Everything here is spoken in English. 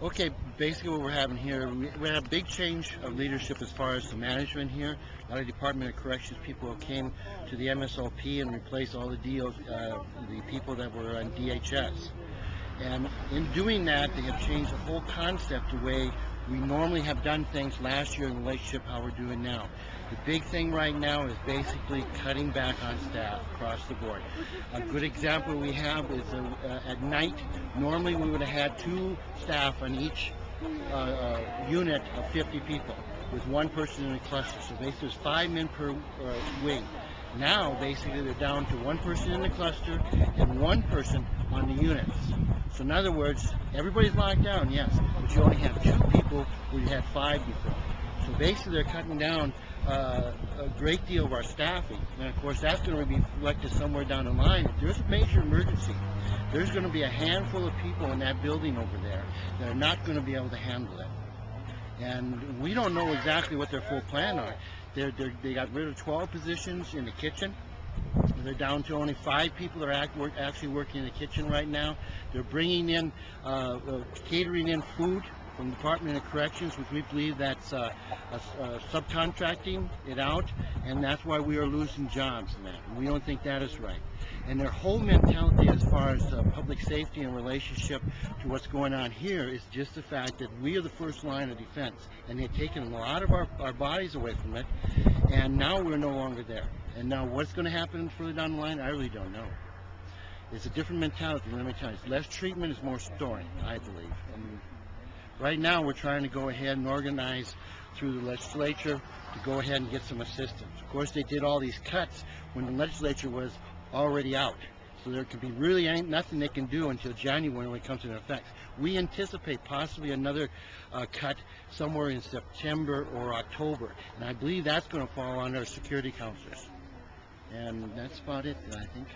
Okay, basically what we're having here, we had a big change of leadership as far as the management here. A lot of Department of Corrections people came to the MSOP and replaced all the the people that were on DHS. And in doing that, they have changed the whole concept the way we normally have done things last year in relationship how we're doing now. The big thing right now is basically cutting back on staff across the board. A good example we have is at night, normally we would have had 2 staff on each unit of 50 people with 1 person in a cluster. So basically there's 5 men per wing. Now basically they're down to 1 person in the cluster and 1 person on the units. So in other words, everybody's locked down, yes, but you only have 2 people where you had 5 before. So basically they're cutting down a great deal of our staffing. And of course that's going to be reflected somewhere down the line. If there's a major emergency, there's going to be a handful of people in that building over there that are not going to be able to handle it. And we don't know exactly what their full plan are. They got rid of 12 positions in the kitchen. They're down to only 5 people that are actually working in the kitchen right now. They're bringing in, catering in food from the Department of Corrections, which we believe that's subcontracting it out, and that's why we are losing jobs in that. And we don't think that is right. And their whole mentality as far as public safety in relationship to what's going on here is just the fact that we are the first line of defense, and they've taken a lot of our bodies away from it, and now we're no longer there. And now what's going to happen further down the line, I really don't know. It's a different mentality. Let me tell you, less treatment is more storing, I believe. And right now we're trying to go ahead and organize through the legislature to go ahead and get some assistance. Of course, they did all these cuts when the legislature was already out. So there can be really ain't nothing they can do until January when it comes into effect. We anticipate possibly another cut somewhere in September or October. And I believe that's going to fall on our security counselors. And that's about it, I think.